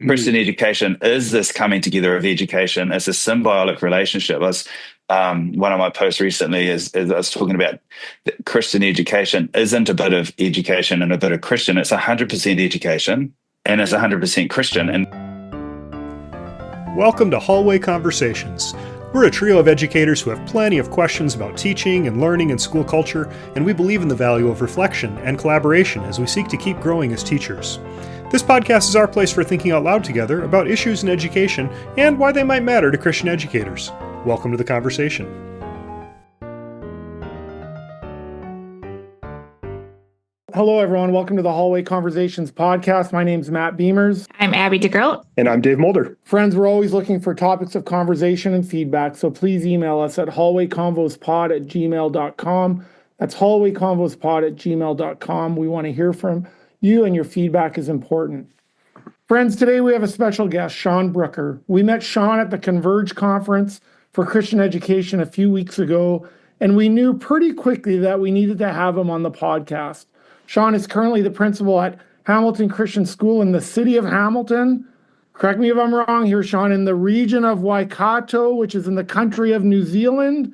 Christian education is this coming together of education. It's a symbiotic relationship. One of my posts recently is I was talking about that Christian education isn't a bit of education and a bit of Christian. It's 100% education and it's 100% Christian. And welcome to Hallway Conversations. We're a trio of educators who have plenty of questions about teaching and learning and school culture, and we believe in the value of reflection and collaboration as we seek to keep growing as teachers. This podcast is our place for thinking out loud together about issues in education and why they might matter to Christian educators. Welcome to the conversation. Hello, everyone. Welcome to the Hallway Conversations podcast. My name's Matt Beamers. I'm Abby DeGroat. And I'm Dave Mulder. Friends, we're always looking for topics of conversation and feedback, so please email us at hallwayconvospod@gmail.com. That's hallwayconvospod@gmail.com. We want to hear from you, and your feedback is important. Friends, today we have a special guest, Shaun Brooker. We met Shaun at the Converge conference for Christian education a few weeks ago, and we knew pretty quickly that we needed to have him on the podcast. Shaun is currently the principal at Hamilton Christian School in the city of Hamilton. Correct me if I'm wrong here, Shaun, in the region of Waikato, which is in the country of New Zealand.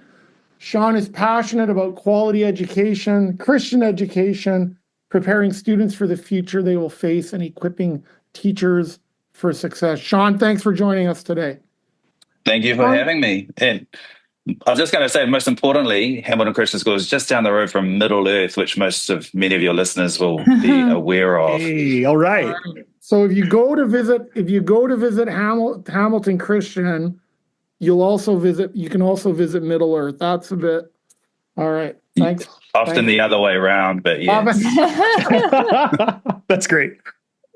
Shaun is passionate about quality education, Christian education, preparing students for the future they will face, and equipping teachers for success. Shaun, thanks for joining us today. thank you for having me. And I was just going to say, most importantly, Hamilton Christian School is just down the road from Middle Earth, which many of your listeners will be aware of. Hey, all right. So if you go to visit Hamilton Christian, you can also visit Middle Earth. That's a bit, all right. Thanks. Often the other way around, but yeah. That's great.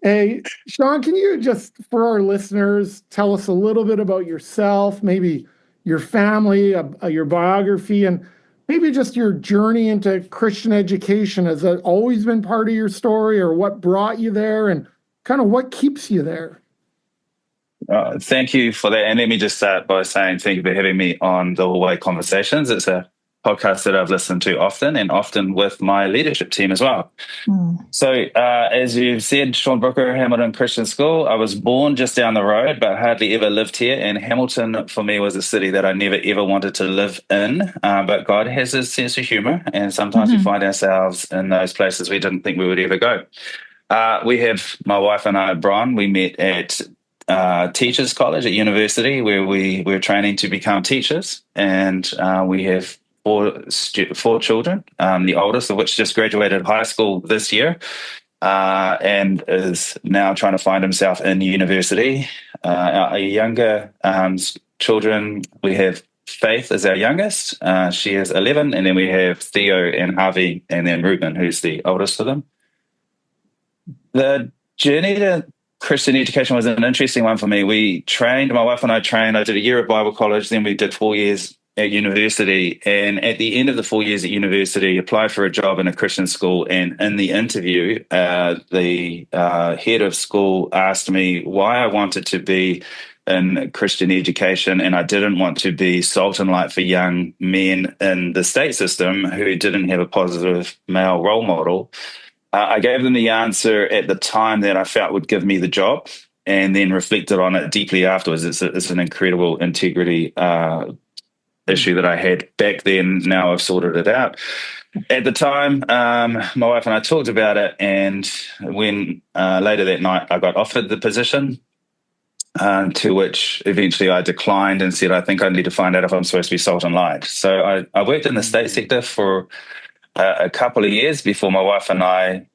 Hey, Shaun, can you just, for our listeners, tell us a little bit about yourself, maybe your family, your biography, and maybe just your journey into Christian education? Has that always been part of your story, or what brought you there, and kind of what keeps you there? Thank you for that. And let me just start by saying thank you for having me on the Hallway Conversations. It's a podcast that I've listened to often, and often with my leadership team as well. So as you've said, Shaun Brooker, Hamilton Christian School. I was born just down the road, but hardly ever lived here. And Hamilton, for me, was a city that I never, ever wanted to live in. But God has a sense of humor, and sometimes we find ourselves in those places we didn't think we would ever go. We have, my wife and I, Bron, we met at Teachers College at university, where we were training to become teachers. And we have four children, the oldest of which just graduated high school this year and is now trying to find himself in university. Our younger children, we have Faith as our youngest. She is 11, and then we have Theo and Harvey, and then Ruben, who's the oldest of them. The journey to Christian education was an interesting one for me. My wife and I trained. I did a year at Bible college, then we did 4 years at university, and at the end of the 4 years at university, applied for a job in a Christian school. And in the interview, the head of school asked me why I wanted to be in Christian education, and I didn't want to be salt and light for young men in the state system who didn't have a positive male role model. I gave them the answer at the time that I felt would give me the job, and then reflected on it deeply afterwards. It's an incredible integrity issue that I had back then. Now I've sorted it out. At the time, my wife and I talked about it, and when later that night I got offered the position, to which eventually I declined and said, I think I need to find out if I'm supposed to be salt and light. So I worked in the state sector for a couple of years before my wife and I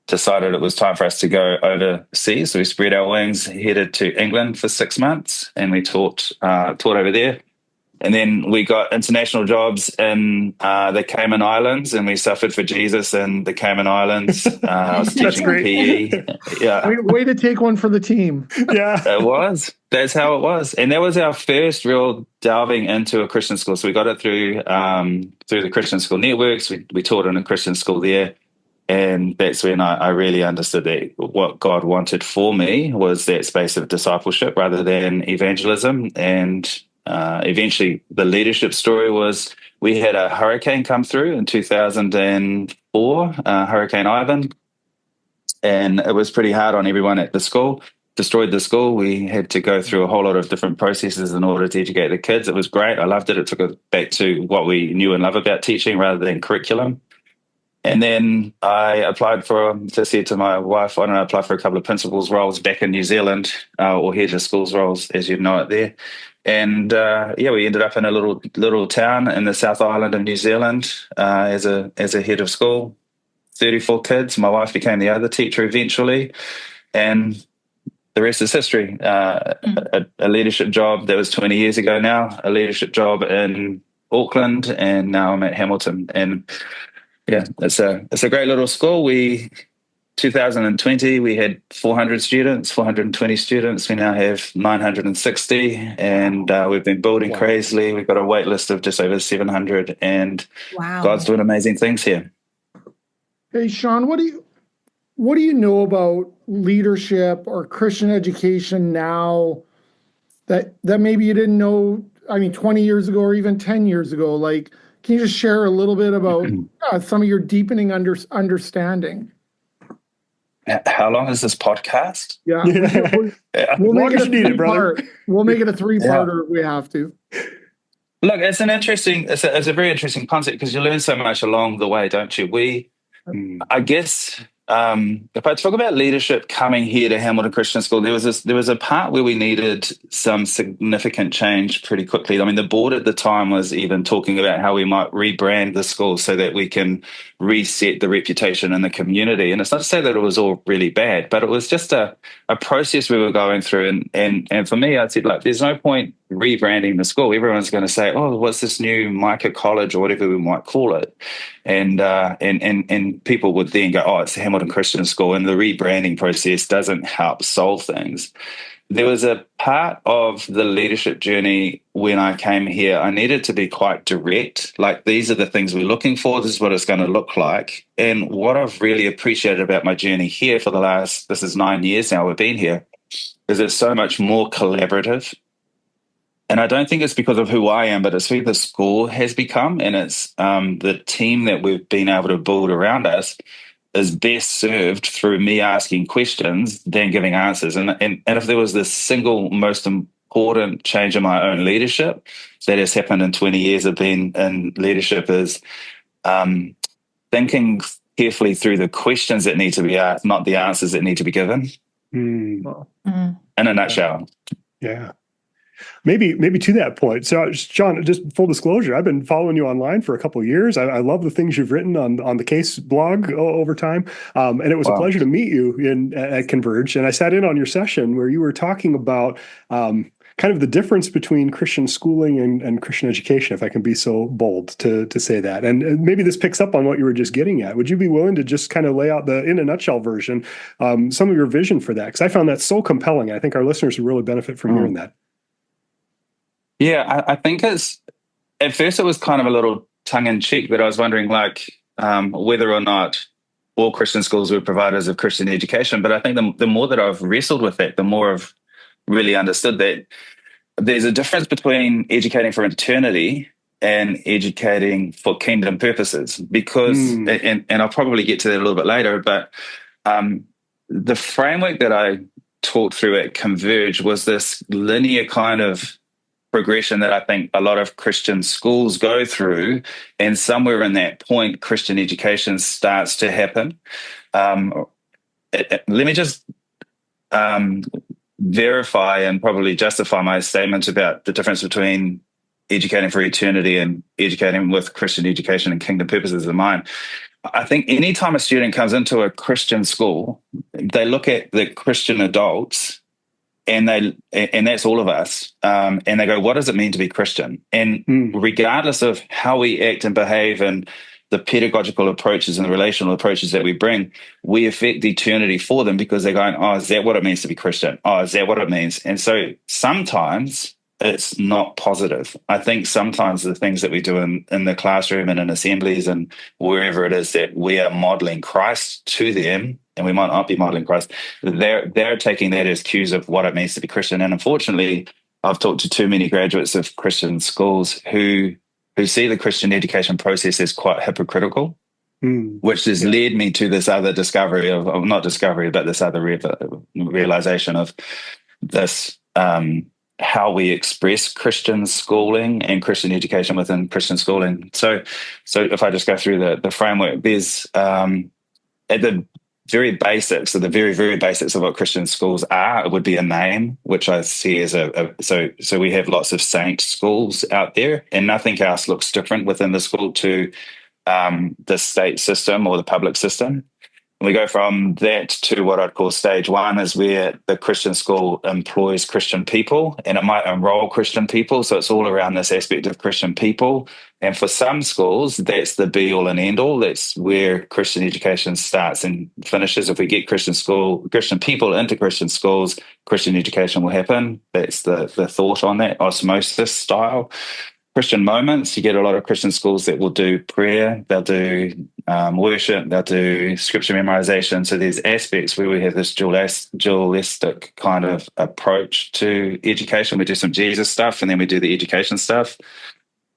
decided it was time for us to go overseas. So we spread our wings, headed to England for 6 months, and we taught over there. And then we got international jobs in the Cayman Islands, and we suffered for Jesus in the Cayman Islands. I was teaching PE. Yeah, way to take one for the team. Yeah, it was. That's how it was, and that was our first real delving into a Christian school. So we got it through the Christian school networks. We taught in a Christian school there, and that's when I really understood that what God wanted for me was that space of discipleship rather than evangelism. And eventually the leadership story was we had a hurricane come through in 2004, Hurricane Ivan, and it was pretty hard on everyone at the school. destroyed the school. We had to go through a whole lot of different processes in order to educate the kids. It was great. I loved it. It took us back to what we knew and love about teaching rather than curriculum. And then I applied just said to my wife, why don't I apply for a couple of principals roles back in New Zealand, or head of schools roles, as you know it there. And we ended up in a little town in the South Island of New Zealand as a head of school. 34 kids. My wife became the other teacher eventually, and the rest is history. A leadership job that was 20 years ago now, a leadership job in Auckland, and now I'm at Hamilton. And yeah, it's a great little school. 2020, we had 420 students. We now have 960, and we've been building crazily. We've got a wait list of just over 700, and God's doing amazing things here. Hey, Shaun, what do you know about leadership or Christian education now that maybe you didn't know, 20 years ago or even 10 years ago? Like, can you just share a little bit about some of your deepening understanding? How long is this podcast? Yeah. We'll make it a three-part. We'll make it a three-parter if we have to. Look, it's a very interesting concept because you learn so much along the way, don't you? I guess if I talk about leadership coming here to Hamilton Christian School, there was a part where we needed some significant change pretty quickly. The board at the time was even talking about how we might rebrand the school so that we can reset the reputation in the community. And it's not to say that it was all really bad, but it was just a process we were going through. And for me, I said, like, there's no point rebranding the school. Everyone's going to say, oh, what's this new Micah College or whatever we might call it? And people would then go, oh, it's the Hamilton Christian School, and the rebranding process doesn't help solve things. There was a part of the leadership journey when I came here, I needed to be quite direct. Like, these are the things we're looking for. This is what it's going to look like. And what I've really appreciated about my journey here for this is 9 years now we've been here, is it's so much more collaborative. And I don't think it's because of who I am, but it's who the school has become. And it's the team that we've been able to build around us is best served through me asking questions than giving answers. And if there was this single most important change in my own leadership that has happened in 20 years of being in leadership, is thinking carefully through the questions that need to be asked, not the answers that need to be given. In a nutshell. Yeah. Maybe to that point. So, Shaun, just full disclosure, I've been following you online for a couple of years. I love the things you've written on the Case blog over time. And it was a pleasure to meet you at Converge. And I sat in on your session where you were talking about kind of the difference between Christian schooling and Christian education, if I can be so bold to say that. And maybe this picks up on what you were just getting at. Would you be willing to just kind of lay out in a nutshell version, some of your vision for that? Because I found that so compelling. I think our listeners would really benefit from hearing that. Yeah, I think at first it was kind of a little tongue-in-cheek, but I was wondering whether or not all Christian schools were providers of Christian education. But I think the more that I've wrestled with that, the more I've really understood that there's a difference between educating for eternity and educating for kingdom purposes. Because, and I'll probably get to that a little bit later, but the framework that I taught through at Converge was this linear kind of progression that I think a lot of Christian schools go through, and somewhere in that point, Christian education starts to happen. Let me just verify and probably justify my statement about the difference between educating for eternity and educating with Christian education and kingdom purposes in mind. I think anytime a student comes into a Christian school, they look at the Christian adults, and that's all of us. And they go, what does it mean to be Christian? And regardless of how we act and behave and the pedagogical approaches and the relational approaches that we bring, we affect eternity for them because they're going, oh, is that what it means to be Christian? Oh, is that what it means? And so sometimes it's not positive. I think sometimes the things that we do in the classroom and in assemblies and wherever it is that we are modeling Christ to them, and we might not be modeling Christ, they're taking that as cues of what it means to be Christian. And unfortunately, I've talked to too many graduates of Christian schools who see the Christian education process as quite hypocritical. which has led me to this other discovery of not discovery, but this other realization of this, how we express Christian schooling and Christian education within Christian schooling. So if I just go through the framework, there's at the very basics, of the very, very basics of what Christian schools are, it would be a name, which I see as so we have lots of saint schools out there, and nothing else looks different within the school to the state system or the public system. And we go from that to what I'd call stage one, is where the Christian school employs Christian people, and it might enroll Christian people. So it's all around this aspect of Christian people. And for some schools, that's the be all and end all. That's where Christian education starts and finishes. If we get Christian people into Christian schools, Christian education will happen. That's the thought on that, osmosis style. Christian moments, you get a lot of Christian schools that will do prayer, they'll do worship, they'll do scripture memorization. So there's aspects where we have this dualistic kind of approach to education. We do some Jesus stuff and then we do the education stuff.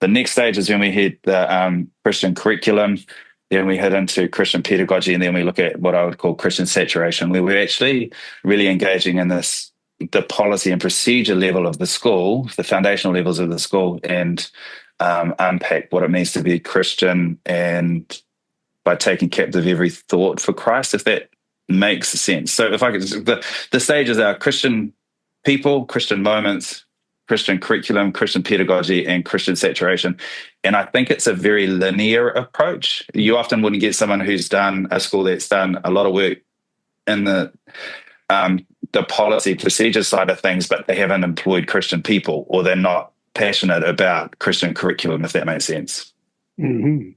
The next stage is when we hit the Christian curriculum, then we head into Christian pedagogy, and then we look at what I would call Christian saturation, where we're actually really engaging in the policy and procedure level of the school, the foundational levels of the school, and unpack what it means to be Christian, and by taking captive every thought for Christ, if that makes sense. So if I could, the stages are Christian people, Christian moments, Christian curriculum, Christian pedagogy, and Christian saturation. And I think it's a very linear approach. You often wouldn't get someone who's done a school that's done a lot of work in the policy procedure side of things, but they haven't employed Christian people, or they're not passionate about Christian curriculum, if that makes sense. Mm-hmm.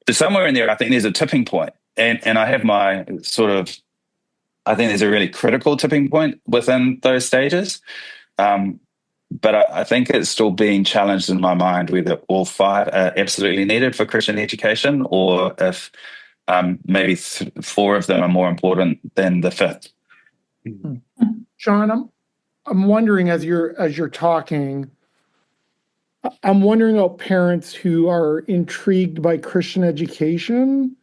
So somewhere in there, I think there's a tipping point. And I have my I think there's a really critical tipping point within those stages. But I think it's still being challenged in my mind whether all five are absolutely needed for Christian education, or if maybe four of them are more important than the fifth. Shaun, I'm wondering, as you're talking, I'm wondering about parents who are intrigued by Christian education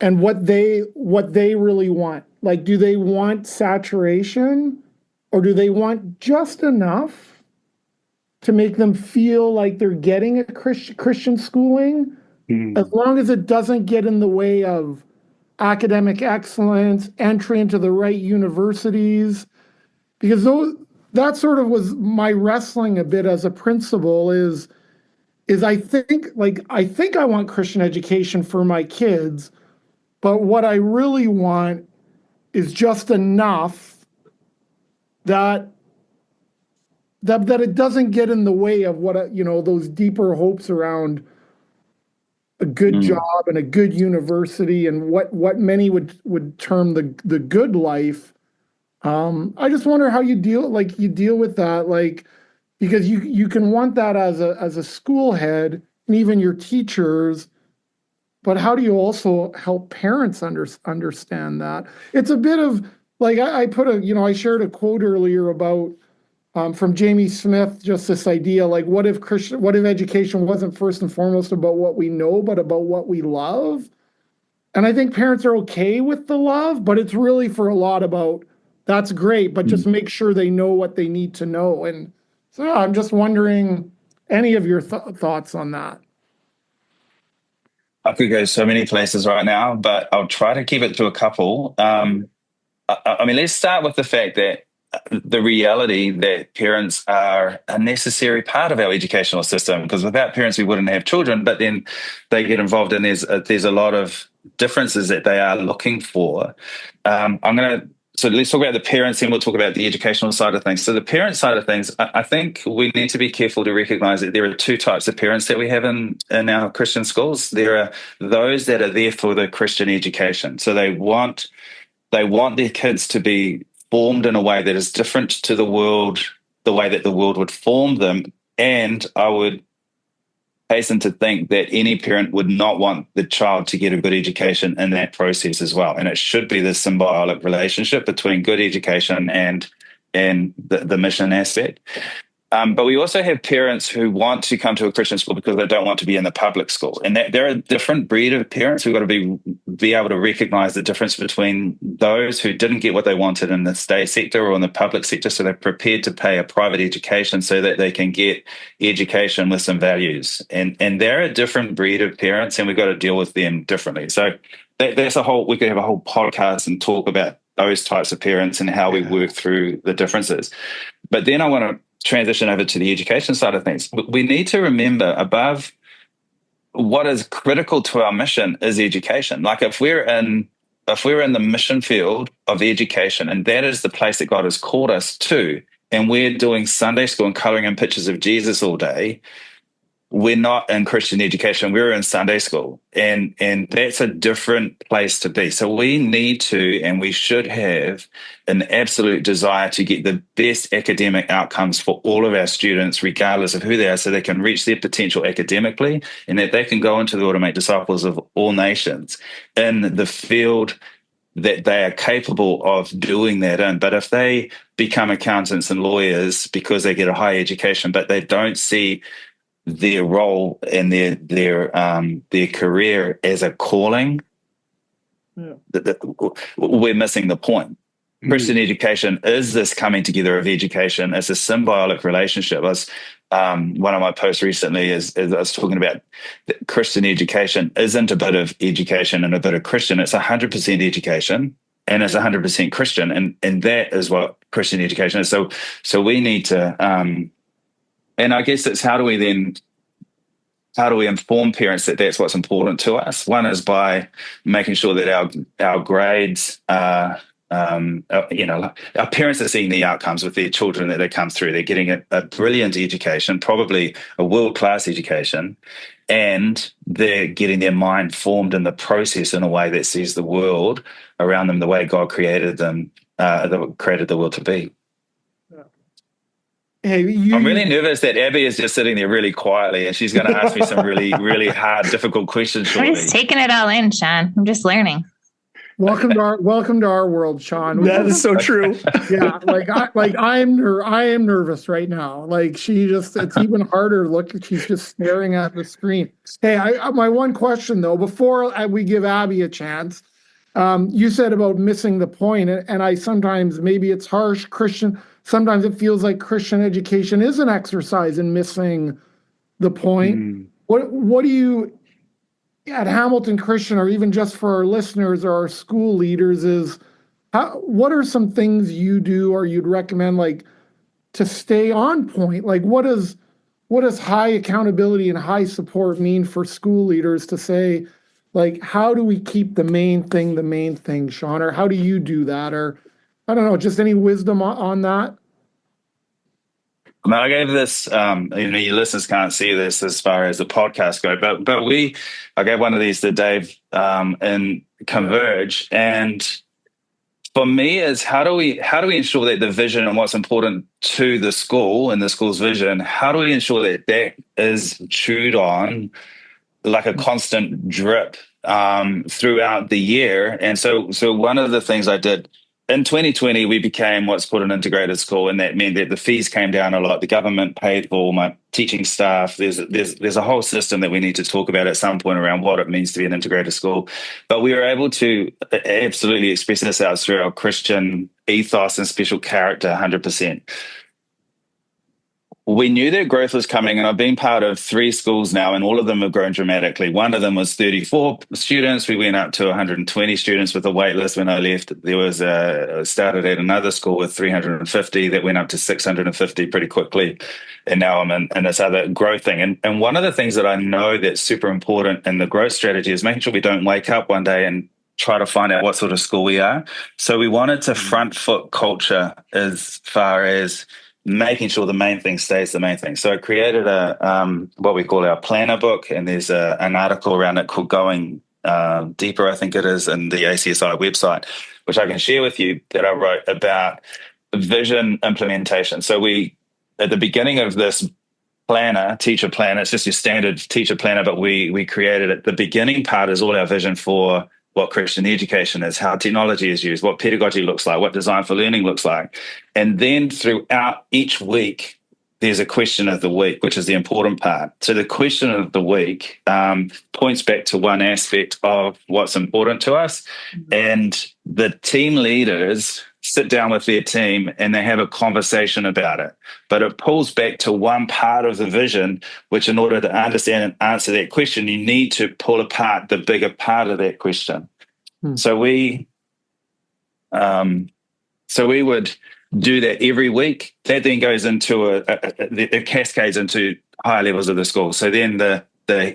and what they really want. Like, do they want saturation, or do they want just enough to make them feel like they're getting a Christian schooling, as long as it doesn't get in the way of academic excellence, entry into the right universities? Because that sort of was my wrestling a bit as a principal, is I think I want Christian education for my kids, but what I really want is just enough that it doesn't get in the way of what those deeper hopes around a good job and a good university and what many would term the good life. I just wonder how you deal with that, because you can want that as a school head and even your teachers, but how do you also help parents understand that? It's a bit of I shared a quote earlier about from Jamie Smith, just this idea, what if education wasn't first and foremost about what we know, but about what we love? And I think parents are okay with the love, but it's really for a lot about, that's great, but just make sure they know what they need to know. And so I'm just wondering any of your thoughts on that. I could go so many places right now, but I'll try to keep it to a couple. I mean, let's start with the fact that the reality that parents are a necessary part of our educational system, because without parents we wouldn't have children, but then they get involved in there's a lot of differences that they are looking for. So let's talk about the parents, and we'll talk about the educational side of things. So the parent side of things, I think we need to be careful to recognize that there are two types of parents that we have in our Christian schools. There are those that are there for the Christian education. So they want their kids to be formed in a way that is different to the world, the way that the world would form them. And I would hasten to think that any parent would not want the child to get a good education in that process as well. And it should be this symbiotic relationship between good education and the mission aspect. But we also have parents who want to come to a Christian school because they don't want to be in the public school. And they're a different breed of parents. We've got to be able to recognize the difference between those who didn't get what they wanted in the state sector or in the public sector. So they're prepared to pay a private education so that they can get education with some values. And they're a different breed of parents, and we've got to deal with them differently. So that's we could have a whole podcast and talk about those types of parents and how we work through the differences. But then I want to transition over to the education side of things. We need to remember above what is critical to our mission is education. Like if we're in the mission field of education, and that is the place that God has called us to, and we're doing Sunday school and coloring in pictures of Jesus all day, we're not in Christian education, we're in Sunday school. And that's a different place to be. So we need to, and we should have an absolute desire to get the best academic outcomes for all of our students, regardless of who they are, so they can reach their potential academically and that they can go into the world and make disciples of all nations in the field that they are capable of doing that in. But if they become accountants and lawyers because they get a high education, but they don't see their role and their career as a calling, we're missing the point. Christian education is this coming together of education. It's a symbiotic relationship. One of my posts recently is I was talking about Christian education isn't a bit of education and a bit of Christian. It's 100% education and it's 100% Christian, and that is what Christian education is. So we need to. And I guess it's how do we inform parents that that's what's important to us? One is by making sure that our grades our parents are seeing the outcomes with their children that they come through. They're getting a brilliant education, probably a world-class education, and they're getting their mind formed in the process in a way that sees the world around them the way God created them, created the world to be. Hey, I'm really nervous that Abby is just sitting there really quietly, and she's going to ask me some really, really hard, difficult questions shortly. I'm just taking it all in, Shaun. I'm just learning. Welcome to our world, Shaun. That is so true. Yeah, I am nervous right now. Like it's even harder. Look, she's just staring at the screen. Hey, my one question though, before we give Abby a chance, you said about missing the point, and I sometimes, maybe it's harsh, Christian. Sometimes it feels like Christian education is an exercise in missing the point. What do you, at Hamilton Christian, or even just for our listeners or our school leaders, what are some things you do or you'd recommend, like, to stay on point? Like, what does high accountability and high support mean for school leaders to say, like, how do we keep the main thing, Shaun? Or how do you do that? Or I don't know, just any wisdom on that? I gave this, your listeners can't see this as far as the podcast go, but I gave one of these to Dave in Converge, and for me is how do we ensure that the vision and what's important to the school and the school's vision, how do we ensure that is chewed on like a constant drip throughout the year? And so one of the things I did in 2020, we became what's called an integrated school, and that meant that the fees came down a lot. The government paid for all my teaching staff. There's a whole system that we need to talk about at some point around what it means to be an integrated school. But we were able to absolutely express ourselves through our Christian ethos and special character 100%. We knew that growth was coming, and I've been part of 3 schools now, and all of them have grown dramatically. One of them was 34 students. We went up to 120 students with a wait list when I left. There was started at another school with 350 that went up to 650 pretty quickly. And now I'm in this other growth thing. And one of the things that I know that's super important in the growth strategy is making sure we don't wake up one day and try to find out what sort of school we are. So we wanted to front foot culture as far as making sure the main thing stays the main thing. So I created what we call our planner book, and there's an article around it called Going Deeper, I think it is, in the ACSI website, which I can share with you, that I wrote about vision implementation. So at the beginning of this teacher planner, it's just your standard teacher planner, but we created it. The beginning part is all our vision for what Christian education is, how technology is used, what pedagogy looks like, what design for learning looks like. And then throughout each week, there's a question of the week, which is the important part. So the question of the week points back to one aspect of what's important to us. And the team leaders sit down with their team and they have a conversation about it. But it pulls back to one part of the vision, which in order to understand and answer that question, you need to pull apart the bigger part of that question. So we would do that every week. That then goes into it cascades into higher levels of the school. So then the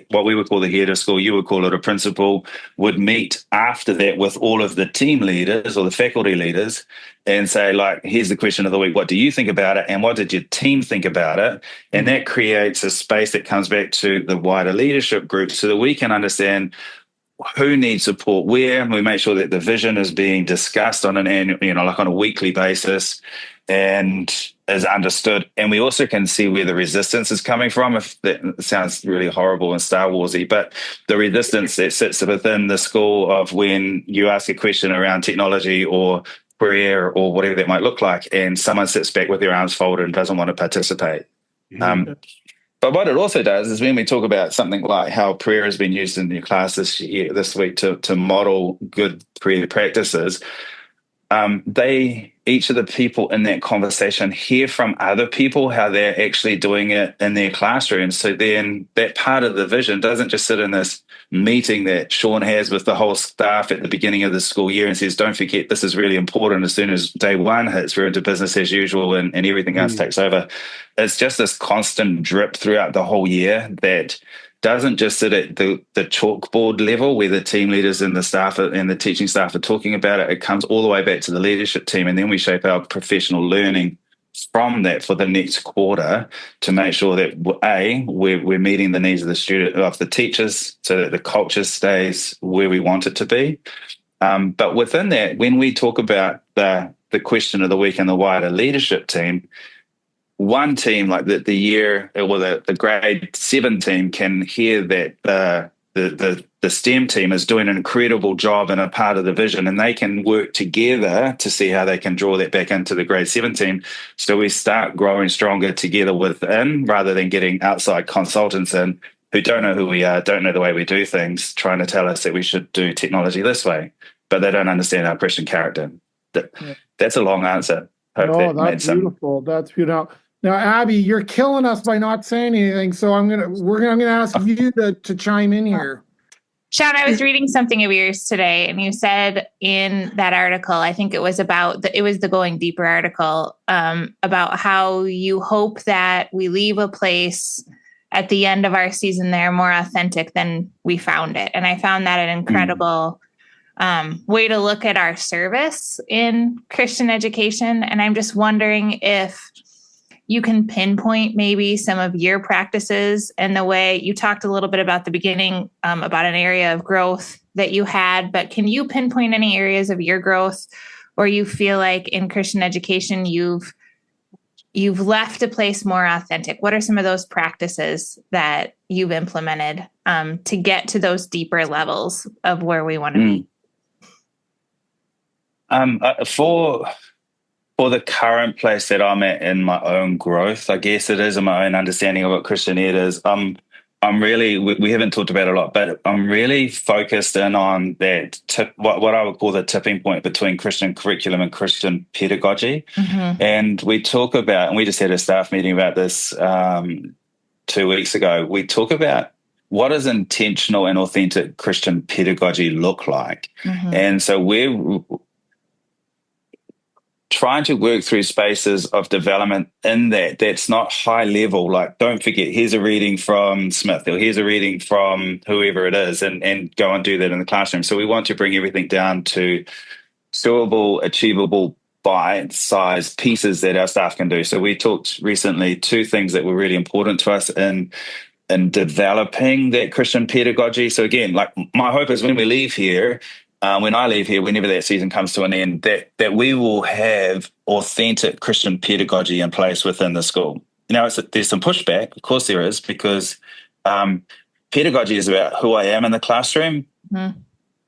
what we would call the head of school, you would call it a principal, would meet after that with all of the team leaders or the faculty leaders and say, like, here's the question of the week. What do you think about it? And what did your team think about it? And that creates a space that comes back to the wider leadership group so that we can understand who needs support where, and we make sure that the vision is being discussed on an annual, like on a weekly basis and is understood. And we also can see where the resistance is coming from. If that sounds really horrible and Star Warsy, but the resistance that sits within the school of when you ask a question around technology or prayer or whatever that might look like, and someone sits back with their arms folded and doesn't want to participate. But what it also does is when we talk about something like how prayer has been used in your class this week to model good prayer practices, each of the people in that conversation hear from other people how they're actually doing it in their classroom. So then that part of the vision doesn't just sit in this meeting that Shaun has with the whole staff at the beginning of the school year and says, don't forget, this is really important. As soon as day one hits, we're into business as usual and everything else takes over. It's just this constant drip throughout the whole year that doesn't just sit at the chalkboard level where the team leaders and the staff and the teaching staff are talking about it. It comes all the way back to the leadership team, and then we shape our professional learning from that for the next quarter to make sure that we're meeting the needs of the teachers, so that the culture stays where we want it to be. But within that, when we talk about the question of the week and the wider leadership team, one team, like the grade 7 team, can hear that the STEM team is doing an incredible job in a part of the vision, and they can work together to see how they can draw that back into the grade 7 team. So we start growing stronger together within, rather than getting outside consultants in who don't know who we are, don't know the way we do things, trying to tell us that we should do technology this way, but they don't understand our Christian character. That's a long answer. That's beautiful. That's beautiful. Now, Abby, you're killing us by not saying anything, so I'm gonna ask you to chime in here. Shaun, I was reading something of yours today, and you said in that article, I think it was the Going Deeper article, about how you hope that we leave a place at the end of our season there more authentic than we found it. And I found that an incredible way to look at our service in Christian education. And I'm just wondering if you can pinpoint maybe some of your practices and the way you talked a little bit about the beginning, about an area of growth that you had, but can you pinpoint any areas of your growth or you feel like in Christian education, you've left a place more authentic? What are some of those practices that you've implemented to get to those deeper levels of where we want to be? For the current place that I'm at in my own growth, I guess it is in my own understanding of what Christian Ed is. I'm really, we haven't talked about it a lot, but I'm really focused in on that what I would call the tipping point between Christian curriculum and Christian pedagogy. Mm-hmm. And we talk about, and we just had a staff meeting about this 2 weeks ago. We talk about what does intentional and authentic Christian pedagogy look like? Mm-hmm. And so we're trying to work through spaces of development in that's not high level, like don't forget, here's a reading from Smith or here's a reading from whoever it is, and go and do that in the classroom. So we want to bring everything down to doable, achievable, bite-sized pieces that our staff can do. So we talked recently 2 things that were really important to us in developing that Christian pedagogy. So again, like my hope is when we leave here, when I leave here, whenever that season comes to an end, that we will have authentic Christian pedagogy in place within the school. There's some pushback, of course there is, because pedagogy is about who I am in the classroom. Mm-hmm.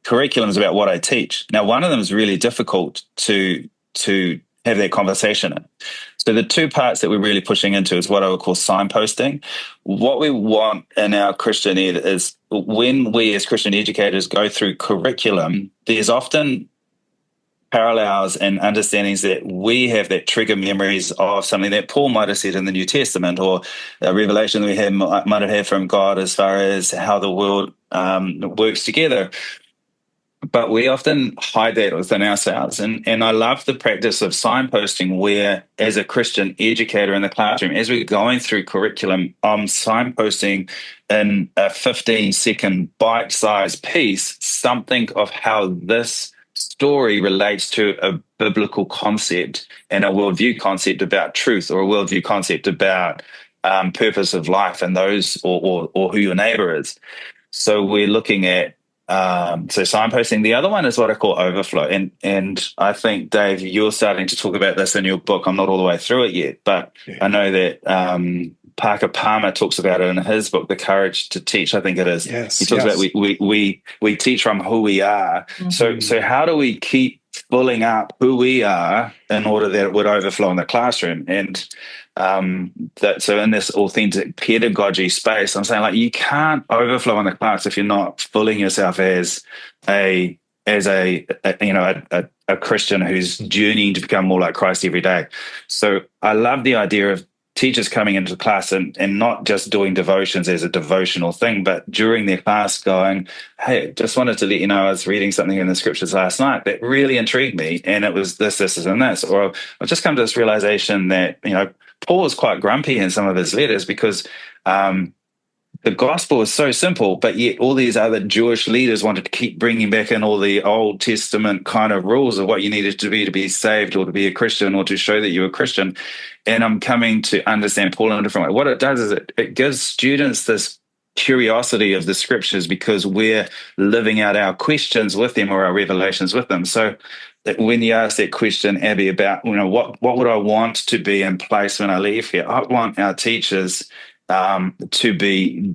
Curriculum is about what I teach. Now, one of them is really difficult to have that conversation in. So the two parts that we're really pushing into is what I would call signposting. What we want in our Christian ed is when we as Christian educators go through curriculum, there's often parallels and understandings that we have that trigger memories of something that Paul might have said in the New Testament, or a revelation that we might have had from God as far as how the world works together. But we often hide that within ourselves. And I love the practice of signposting where, as a Christian educator in the classroom, as we're going through curriculum, I'm signposting in a 15-second bite-sized piece something of how this story relates to a biblical concept and a worldview concept about truth, or a worldview concept about purpose of life and those, or who your neighbor is. So we're looking at so signposting. The other one is what I call overflow. And I think, Dave, you're starting to talk about this in your book. I'm not all the way through it yet, but I know that Parker Palmer talks about it in his book, The Courage to Teach, I think it is. Yes, he talks about we teach from who we are. Mm-hmm. So how do we keep filling up who we are in order that it would overflow in the classroom? And so in this authentic pedagogy space, I'm saying, like, you can't overflow in the class if you're not filling yourself as a Christian who's journeying to become more like Christ every day. So I love the idea of teachers coming into the class and not just doing devotions as a devotional thing, but during their class going, hey, just wanted to let you know I was reading something in the scriptures last night that really intrigued me, and it was this, and this. Or I've just come to this realization that, Paul was quite grumpy in some of his letters because the gospel is so simple, but yet all these other Jewish leaders wanted to keep bringing back in all the Old Testament kind of rules of what you needed to be saved, or to be a Christian, or to show that you were a Christian. And I'm coming to understand Paul in a different way. What it does is it gives students this curiosity of the scriptures because we're living out our questions with them, or our revelations with them. So that when you ask that question, Abby, about what would I want to be in place when I leave here, I want our teachers to be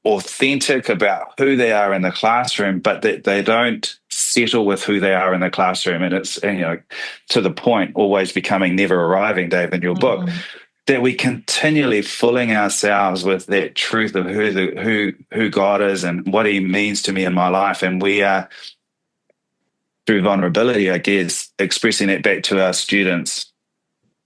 authentic about who they are in the classroom, but that they don't settle with who they are in the classroom. And it's, to the point, always becoming, never arriving, Dave, in your book, that we continually filling ourselves with that truth of who God is and what he means to me in my life. And we are, through vulnerability, I guess, expressing that back to our students,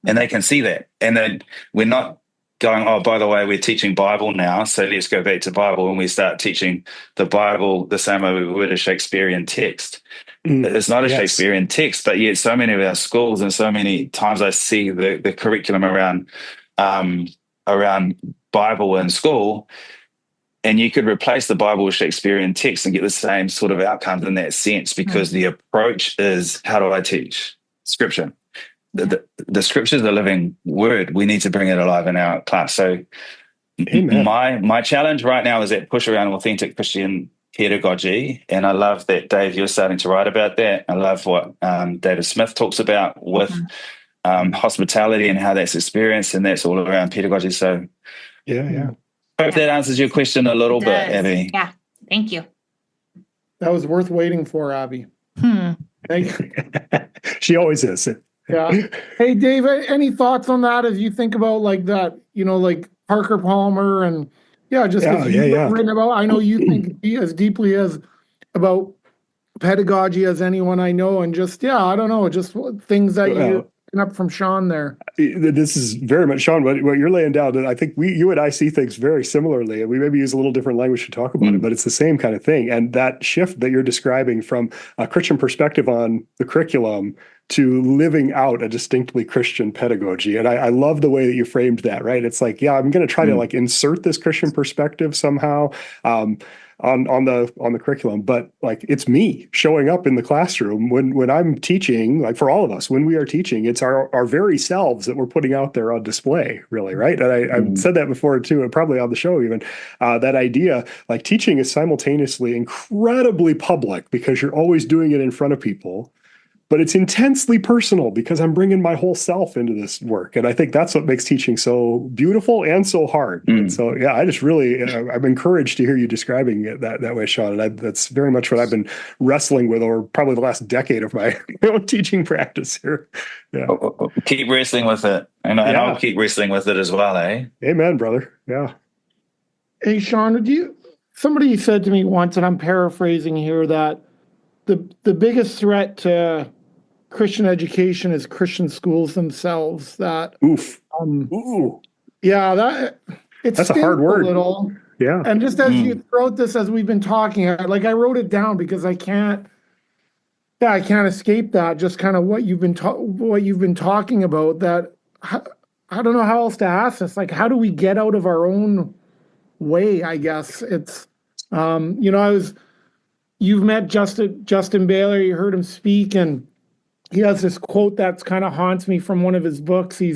and they can see that. And then we're not going, oh, by the way, we're teaching Bible now, so let's go back to Bible, and we start teaching the Bible the same way we would a Shakespearean text. It's not a Shakespearean text, but yet so many of our schools, and so many times I see the curriculum around Bible in school, and you could replace the Bible with Shakespearean text and get the same sort of outcomes in that sense, because the approach is, how do I teach Scripture? The Scripture is the living word. We need to bring it alive in our class. So my challenge right now is that push around authentic Christian pedagogy. And I love that, Dave, you're starting to write about that. I love what David Smith talks about with hospitality and how that's experienced, and that's all around pedagogy. So hope that answers your question a little bit, Abby. Yeah, thank you. That was worth waiting for, Abby. Thank you. She always is. Yeah. Hey, Dave, any thoughts on that as you think about like that, like Parker Palmer and written about, I know you think as deeply as about pedagogy as anyone I know, and just, I don't know, just things that you're picking up from Shaun there. This is very much, Shaun, what you're laying down. And I think you and I see things very similarly, and we maybe use a little different language to talk about it, but it's the same kind of thing. And that shift that you're describing from a Christian perspective on the curriculum to living out a distinctly Christian pedagogy. And I love the way that you framed that, right? It's like, I'm going to try to like insert this Christian perspective somehow on the curriculum, but like it's me showing up in the classroom when I'm teaching, like for all of us, when we are teaching, it's our very selves that we're putting out there on display, really, right? And I've said that before too, and probably on the show even, that idea, like teaching is simultaneously incredibly public because you're always doing it in front of people. but it's intensely personal because I'm bringing my whole self into this work. And I think that's what makes teaching so beautiful and so hard. And so, yeah, I just really, I'm encouraged to hear you describing it that way, Shaun. And that's very much what I've been wrestling with over probably the last decade of my own teaching practice here. Yeah. Keep wrestling with it. And I'll keep wrestling with it as well, eh? Amen, brother. Yeah. Hey, Shaun, somebody said to me once, and I'm paraphrasing here, that the biggest threat to Christian education is Christian schools themselves. That that's a hard word. A little. Yeah. And just as you wrote this, as we've been talking, I wrote it down because I can't escape that. Just kind of what you've been talking about. That I don't know how else to ask this. Like, how do we get out of our own way? I guess it's you've met Justin Baylor. You heard him speak, and he has this quote that's kind of haunts me from one of his books. He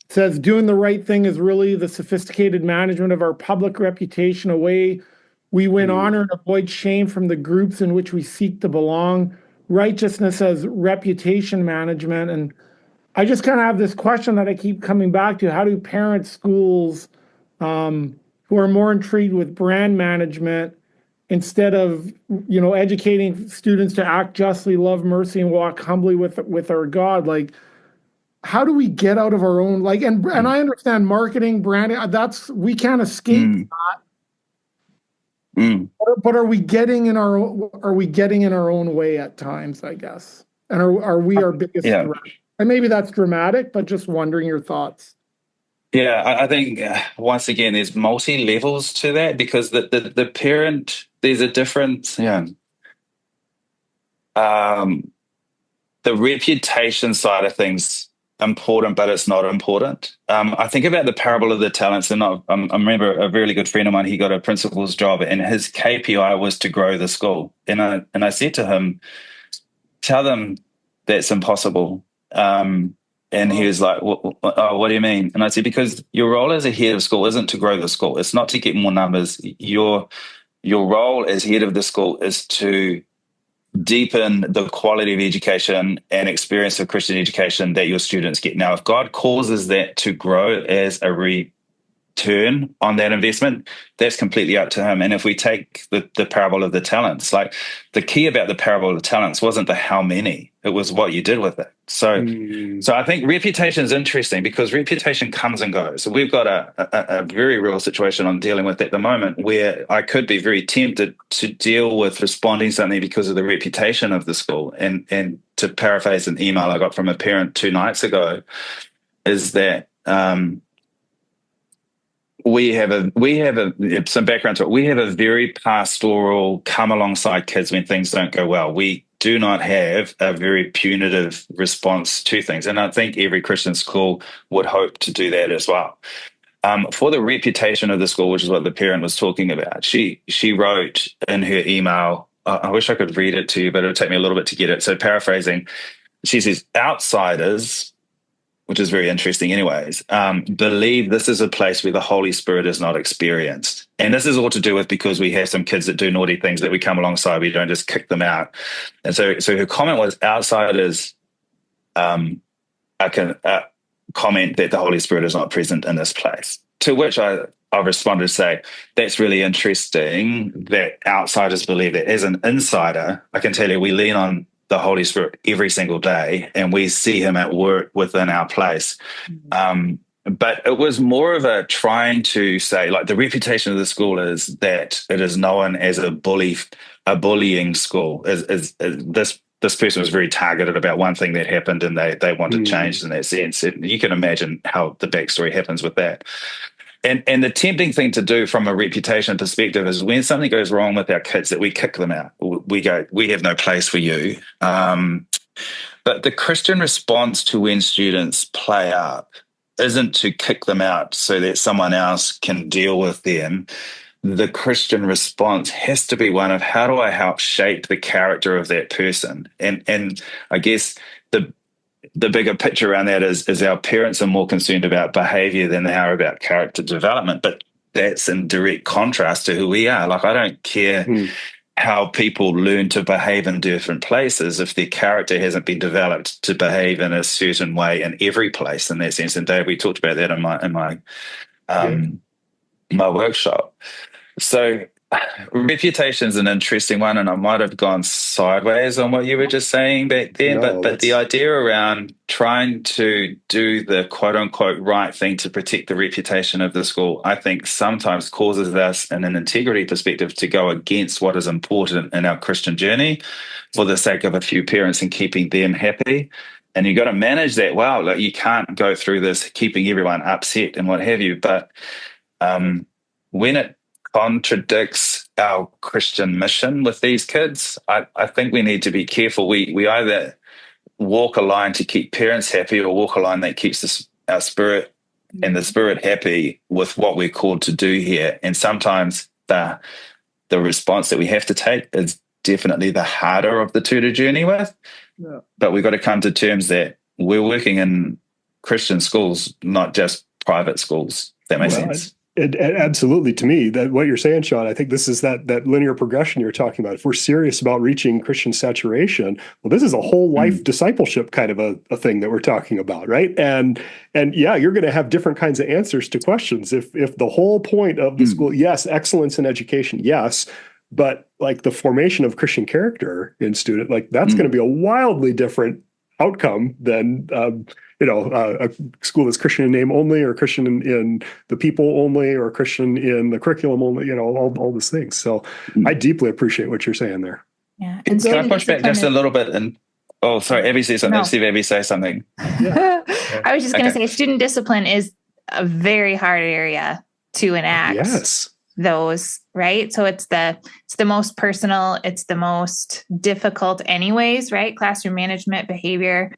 says, "Doing the right thing is really the sophisticated management of our public reputation, a way we win honor and avoid shame from the groups in which we seek to belong. Righteousness as reputation management." And I just kind of have this question that I keep coming back to. How do parents, schools, who are more intrigued with brand management, instead of educating students to act justly, love mercy, and walk humbly with our God, like, how do we get out of our own, like, and I understand marketing, branding, we can't escape that. But are we getting in our own way at times, I guess? And are we our biggest threat? And maybe that's dramatic, but just wondering your thoughts. Yeah, I think once again, there's multi levels to that, because the parent, there's a difference. Yeah, the reputation side of things important, but it's not important. I think about the parable of the talents, and I remember a really good friend of mine. He got a principal's job, and his KPI was to grow the school. And I said to him, "Tell them that's impossible." And he was like, what do you mean? And I said, because your role as a head of school isn't to grow the school. It's not to get more numbers. Your role as head of the school is to deepen the quality of education and experience of Christian education that your students get. Now, if God causes that to grow as a return on that investment, that's completely up to him. And if we take the parable of the talents, like, the key about the parable of the talents wasn't the how many, it was what you did with it. So I think reputation is interesting, because reputation comes and goes. So we've got a very real situation I'm dealing with at the moment, where I could be very tempted to deal with responding to something because of the reputation of the school. And to paraphrase an email I got from a parent 2 nights ago, is that we have some background to it. We have a very pastoral, come alongside kids when things don't go well. We do not have a very punitive response to things. And I think every Christian school would hope to do that as well. For the reputation of the school, which is what the parent was talking about, she wrote in her email, I wish I could read it to you, but it'll take me a little bit to get it. So paraphrasing, she says, outsiders, which is very interesting anyways, believe this is a place where the Holy Spirit is not experienced. And this is all to do with because we have some kids that do naughty things that we come alongside, we don't just kick them out. And so her comment was, outsiders comment that the Holy Spirit is not present in this place. To which I responded to say, that's really interesting that outsiders believe that. As an insider, I can tell you we lean on the Holy Spirit every single day, and we see him at work within our place. But it was more of a trying to say, like, the reputation of the school is that it is known as a bullying school. This person was very targeted about one thing that happened, and they wanted change in that sense. You can imagine how the backstory happens with that. And the tempting thing to do from a reputation perspective is, when something goes wrong with our kids, that we kick them out. We go, we have no place for you. But the Christian response to when students play up isn't to kick them out so that someone else can deal with them. The Christian response has to be one of, how do I help shape the character of that person? And I guess the bigger picture around that is our parents are more concerned about behavior than they are about character development. But that's in direct contrast to who we are. Like, I don't care how people learn to behave in different places if their character hasn't been developed to behave in a certain way in every place in that sense. And Dave, we talked about that in my workshop. So reputation is an interesting one, and I might have gone sideways on what you were just saying back then. But the idea around trying to do the quote unquote right thing to protect the reputation of the school, I think sometimes causes us, in an integrity perspective, to go against what is important in our Christian journey for the sake of a few parents and keeping them happy. And you've got to manage that well. Like, you can't go through this keeping everyone upset and what have you. But when it contradicts our Christian mission with these kids, I think we need to be careful. We either walk a line to keep parents happy, or walk a line that keeps our spirit and the spirit happy with what we're called to do here. And sometimes the response that we have to take is definitely the harder of the two to journey with. Yeah. But we've got to come to terms that we're working in Christian schools, not just private schools. If that makes sense. Absolutely. To me, that what you're saying, Shaun, I think this is that linear progression you're talking about. If we're serious about reaching Christian saturation, well, this is a whole life discipleship kind of a thing that we're talking about, right? And yeah, you're going to have different kinds of answers to questions. If the whole point of the school, yes, excellence in education, yes, but like the formation of Christian character in student, like that's going to be a wildly different outcome than a school that's Christian in name only, or Christian in the people only, or Christian in the curriculum only, all these things. So I deeply appreciate what you're saying there. Yeah. And can I push back just a little bit? And sorry, Abby says something. No. Steve, Abby say something. Yeah. I was just going to say, student discipline is a very hard area to enact. Yes. Those, right? So it's the most personal, it's the most difficult anyways, right? Classroom management, behavior.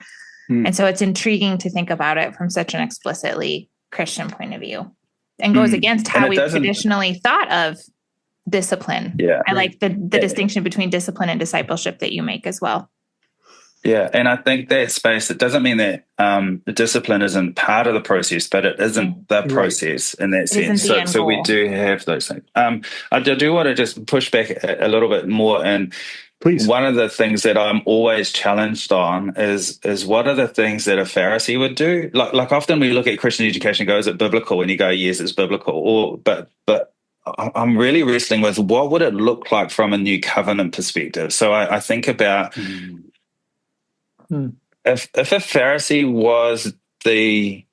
And so it's intriguing to think about it from such an explicitly Christian point of view, and goes against how we've traditionally thought of discipline. Yeah. I like the distinction between discipline and discipleship that you make as well. Yeah. And I think that space, it doesn't mean that the discipline isn't part of the process, but it isn't the process in that sense. So we do have those things. I do want to just push back a little bit more. And please. One of the things that I'm always challenged on is what are the things that a Pharisee would do? Like often we look at Christian education and go, is it biblical? And you go, yes, it's biblical. But I'm really wrestling with what would it look like from a new covenant perspective. So I think about if a Pharisee was the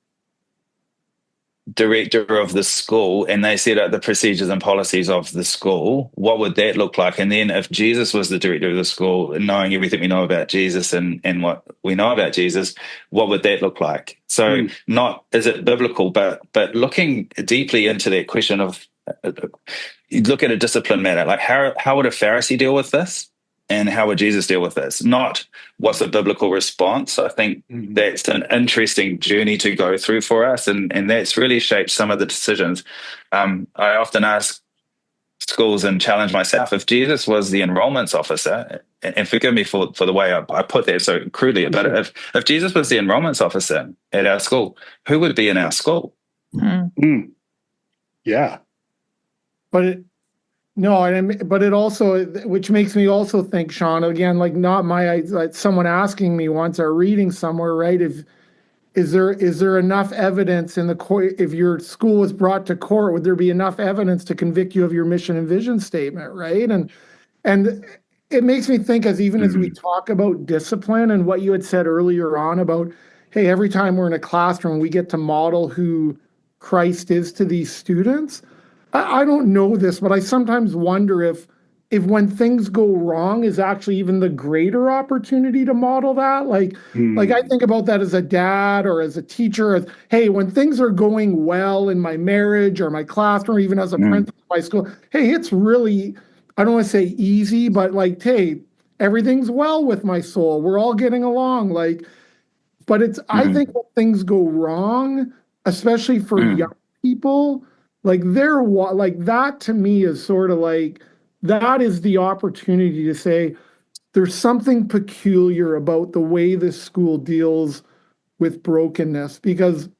director of the school and they set up the procedures and policies of the school, what would that look like? And then if Jesus was the director of the school, and knowing everything we know about Jesus and what we know about Jesus, what would that look like? So not is it biblical, but looking deeply into that question of, you look at a discipline matter, like how would a Pharisee deal with this? And how would Jesus deal with this? Not what's the biblical response. I think that's an interesting journey to go through for us, and that's really shaped some of the decisions. I often ask schools and challenge myself, if Jesus was the enrollments officer, and forgive me for the way I put that so crudely, but if Jesus was the enrollments officer at our school, who would be in our school? Yeah. But it also, which makes me also think, Shaun, again, like someone asking me once or reading somewhere, right? Is there enough evidence in the court? If your school was brought to court, would there be enough evidence to convict you of your mission and vision statement, right? And it makes me think, as we talk about discipline and what you had said earlier on about, hey, every time we're in a classroom, we get to model who Christ is to these students. I don't know this, but I sometimes wonder if when things go wrong is actually even the greater opportunity to model that. Like I think about that as a dad or as a teacher, as, hey, when things are going well in my marriage or my classroom, or even as a principal of my school, hey, it's really, I don't want to say easy, but like, hey, everything's well with my soul. We're all getting along. But it's, I think when things go wrong, especially for young people, like that to me is sort of like, that is the opportunity to say there's something peculiar about the way this school deals with brokenness because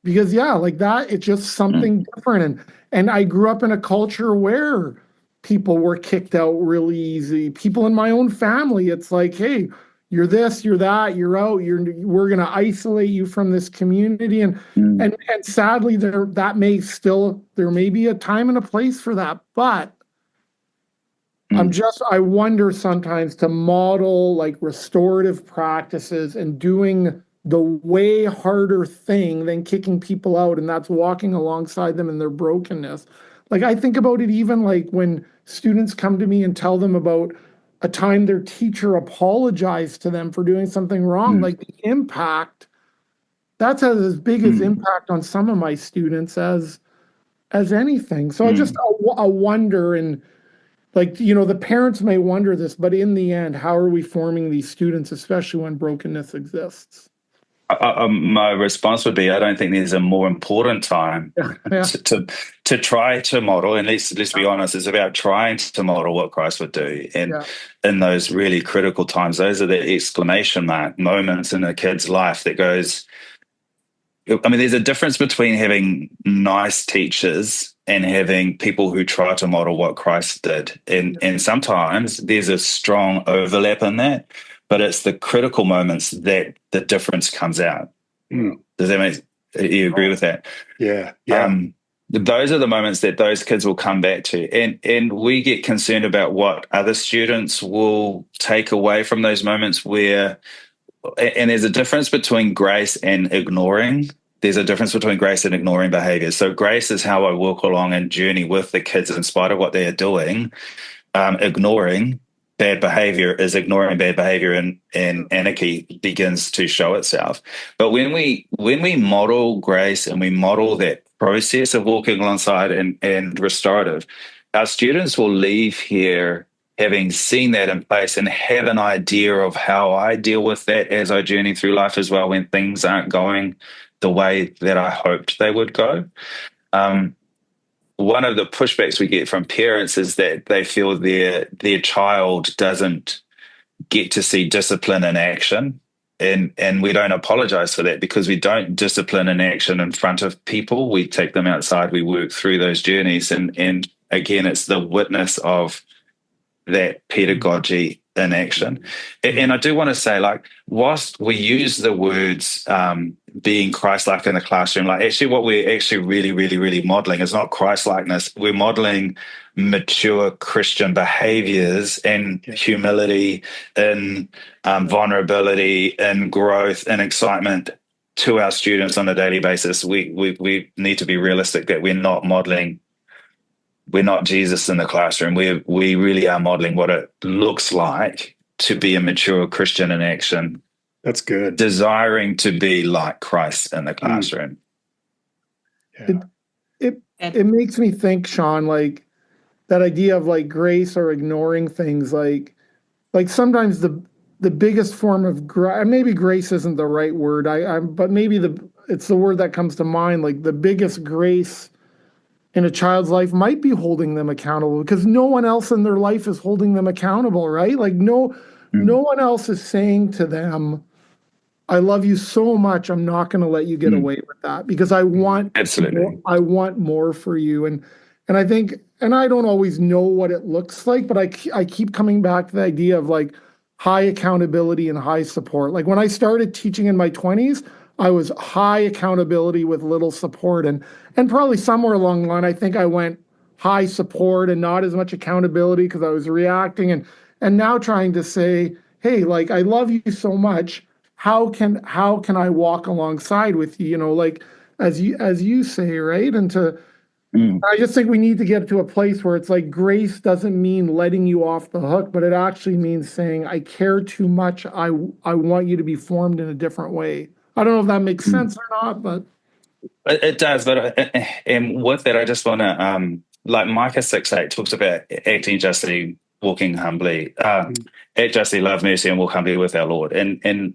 yeah, like that, it's just something different. And I grew up in a culture where people were kicked out really easy. People in my own family, it's like, hey, you're this, you're that, you're out. We're going to isolate you from this community, and sadly, there may be a time and a place for that, but I wonder sometimes to model like restorative practices and doing the way harder thing than kicking people out, and that's walking alongside them in their brokenness. Like I think about it even like when students come to me and tell them about a time their teacher apologized to them for doing something wrong, like the impact, that's as big as impact on some of my students as anything. So I just a wonder, and like, the parents may wonder this, but in the end, how are we forming these students, especially when brokenness exists? My response would be, I don't think there's a more important time to try to model, and let's be honest, it's about trying to model what Christ would do. And in those really critical times, those are the exclamation mark moments in a kid's life that goes, I mean, there's a difference between having nice teachers and having people who try to model what Christ did. And sometimes there's a strong overlap in that, but it's the critical moments that the difference comes out. Does that make you agree with that? Yeah. Those are the moments that those kids will come back to. And we get concerned about what other students will take away from those moments and there's a difference between grace and ignoring. There's a difference between grace and ignoring behaviors. So grace is how I walk along and journey with the kids in spite of what they are doing. Ignoring bad behavior is ignoring bad behavior, and anarchy begins to show itself. But when we model grace and we model that process of walking alongside and restorative, our students will leave here having seen that in place and have an idea of how I deal with that as I journey through life as well when things aren't going the way that I hoped they would go. One of the pushbacks we get from parents is that they feel their child doesn't get to see discipline in action. And we don't apologize for that, because we don't discipline in action in front of people. We take them outside, we work through those journeys. And again, it's the witness of that pedagogy in action. And I do want to say, like, whilst we use the words being Christ-like in the classroom, like actually what we're actually really, really, really modeling is not Christ-likeness. We're modeling mature Christian behaviors and humility and vulnerability and growth and excitement to our students on a daily basis. We need to be realistic that we're not Jesus in the classroom. We really are modeling what it looks like to be a mature Christian in action. That's good. Desiring to be like Christ in the classroom. It makes me think, Shaun, like that idea of like grace or ignoring things, like sometimes the biggest form of maybe grace isn't the right word. But maybe it's the word that comes to mind. Like the biggest grace in a child's life might be holding them accountable, because no one else in their life is holding them accountable, right? Like no one else is saying to them, I love you so much, I'm not going to let you get away with that, because I want I want more for you. And I think, and I don't always know what it looks like, but I keep coming back to the idea of like high accountability and high support. Like when I started teaching in my 20s, I was high accountability with little support, and probably somewhere along the line, I think I went high support and not as much accountability because I was reacting, and now trying to say, hey, like I love you so much. How can I walk alongside with you? Like as you say, right? And I just think we need to get to a place where it's like grace doesn't mean letting you off the hook, but it actually means saying, I care too much. I want you to be formed in a different way. I don't know if that makes sense or not, but it does. But and with that, I just want to like Micah 6:8 talks about acting justly, walking humbly, act justly, love mercy, and walk humbly with our Lord. And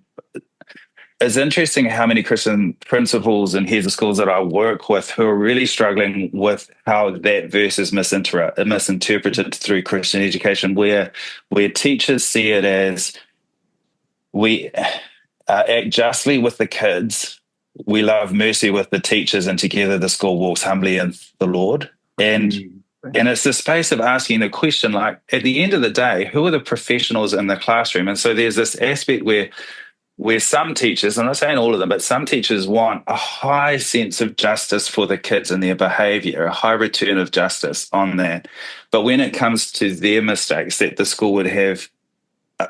it's interesting how many Christian principals and heads of schools that I work with who are really struggling with how that verse is misinterpreted through Christian education, where teachers see it as we act justly with the kids, we love mercy with the teachers, and together the school walks humbly in the Lord. And And it's the space of asking the question, like, at the end of the day, who are the professionals in the classroom? And so there's this aspect where some teachers, I'm not saying all of them, but some teachers want a high sense of justice for the kids and their behavior, a high return of justice on that. But when it comes to their mistakes, that the school would have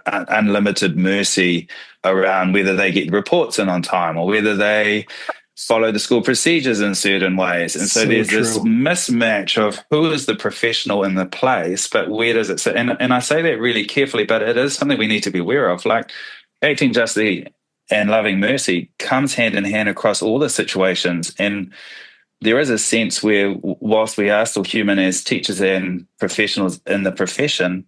unlimited mercy around whether they get reports in on time or whether they follow the school procedures in certain ways. And so there's this mismatch of who is the professional in the place, but where does it sit? And I say that really carefully, but it is something we need to be aware of. Like, acting justly and loving mercy comes hand in hand across all the situations. And there is a sense where, whilst we are still human as teachers and professionals in the profession,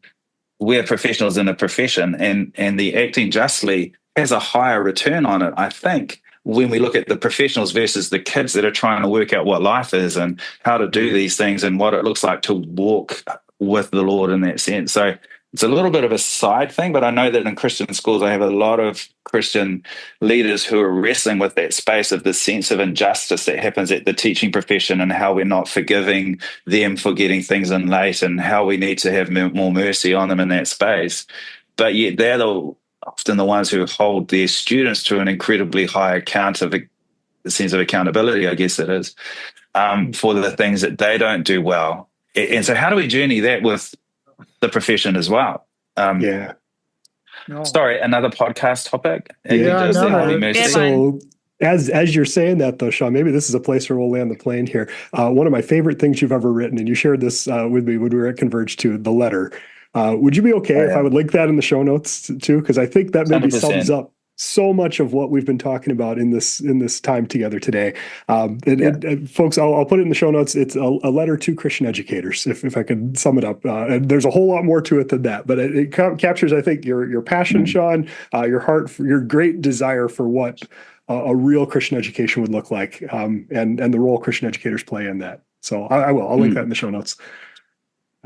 we're professionals in a profession, and the acting justly has a higher return on it, I think, when we look at the professionals versus the kids that are trying to work out what life is and how to do these things and what it looks like to walk with the Lord in that sense. So it's a little bit of a side thing, but I know that in Christian schools, I have a lot of Christian leaders who are wrestling with that space of the sense of injustice that happens at the teaching profession and how we're not forgiving them for getting things in late and how we need to have more mercy on them in that space. But yet they're often the ones who hold their students to an incredibly high sense of accountability, I guess it is, for the things that they don't do well. And so how do we journey that with the profession as well? Sorry, another podcast topic. So as you're saying that, though, Shaun, maybe this is a place where we'll land the plane here. One of my favorite things you've ever written, and you shared this with me when we were at Converge too, the letter. Would you be okay if I would link that in the show notes too? Because I think that maybe 100%. Sums up so much of what we've been talking about in this time together today. Folks, I'll put it in the show notes. It's a letter to Christian educators, if I can sum it up. There's a whole lot more to it than that, but it captures, I think, your passion, Shaun, your heart, your great desire for what a real Christian education would look like, and the role Christian educators play in that. So I'll link that in the show notes.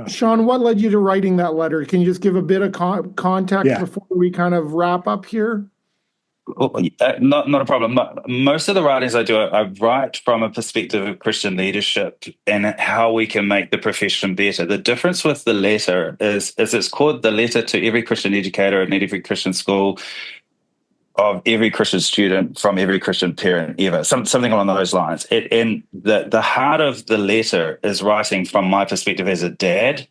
Shaun, what led you to writing that letter? Can you just give a bit of context before we kind of wrap up here? Not a problem. Most of the writings I do, I write from a perspective of Christian leadership and how we can make the profession better. The difference with the letter is it's called the letter to every Christian educator and every Christian school, of every Christian student from every Christian parent ever, something along those lines. And the heart of the letter is writing from my perspective as a dad,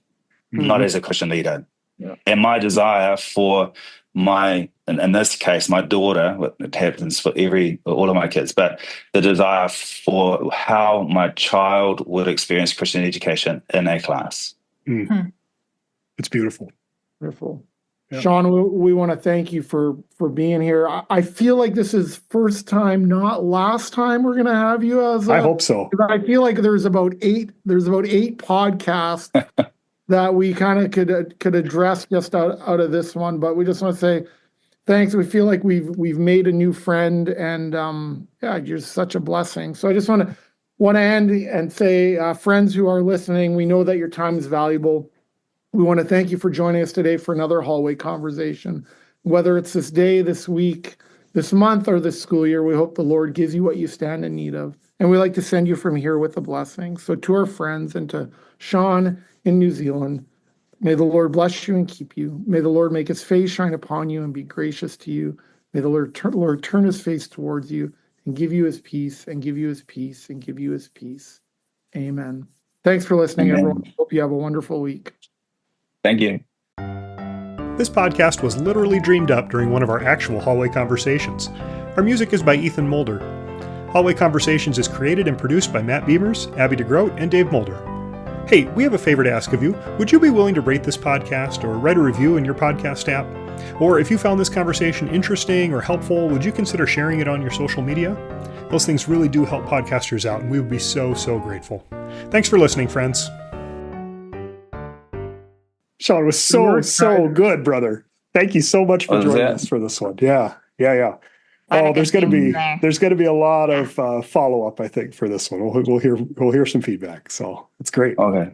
not as a Christian leader. Yeah. And my desire for in this case, my daughter, it happens for all of my kids, but the desire for how my child would experience Christian education in a class. It's beautiful. Beautiful. Yeah. Shaun, we want to thank you for being here. I feel like this is first time, not last time we're going to have you as I hope so. I feel like there's about eight podcasts that we kind of could address just out of this one, but we just want to say thanks. We feel like we've made a new friend, and you're such a blessing. So I just want to end and say, friends who are listening, we know that your time is valuable. We want to thank you for joining us today for another hallway conversation. Whether it's this day, this week, this month, or this school year, we hope the Lord gives you what you stand in need of. And we like to send you from here with a blessing. So to our friends and to Shaun in New Zealand, may the Lord bless you and keep you. May the Lord make his face shine upon you and be gracious to you. May the Lord turn his face towards you and give you his peace and give you his peace and give you his peace. Amen. Thanks for listening, everyone. Hope you have a wonderful week. Thank you. This podcast was literally dreamed up during one of our actual hallway conversations. Our music is by Ethan Mulder. Hallway Conversations is created and produced by Matt Beamers, Abby DeGroat, and Dave Mulder. Hey, we have a favor to ask of you. Would you be willing to rate this podcast or write a review in your podcast app? Or if you found this conversation interesting or helpful, would you consider sharing it on your social media? Those things really do help podcasters out, and we would be so, so grateful. Thanks for listening, friends. Shaun, was so good, brother. Thank you so much for joining us for this one. Yeah. Oh, there's going to be a lot of follow up, I think, for this one. We'll hear some feedback. So it's great. Okay.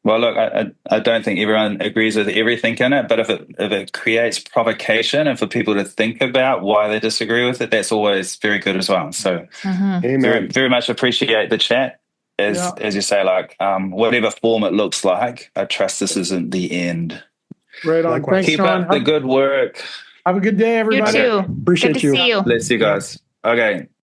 Well, look, I don't think everyone agrees with everything in it, but if it creates provocation and for people to think about why they disagree with it, that's always very good as well. So, Amen. very, very much appreciate the chat. as you say, like whatever form it looks like, I trust this isn't the end. Right on. Likewise. Thanks, Keep Shaun. up the good work. Have a good day, You everybody. too. Appreciate Good to you. see you. Bless you guys. Okay.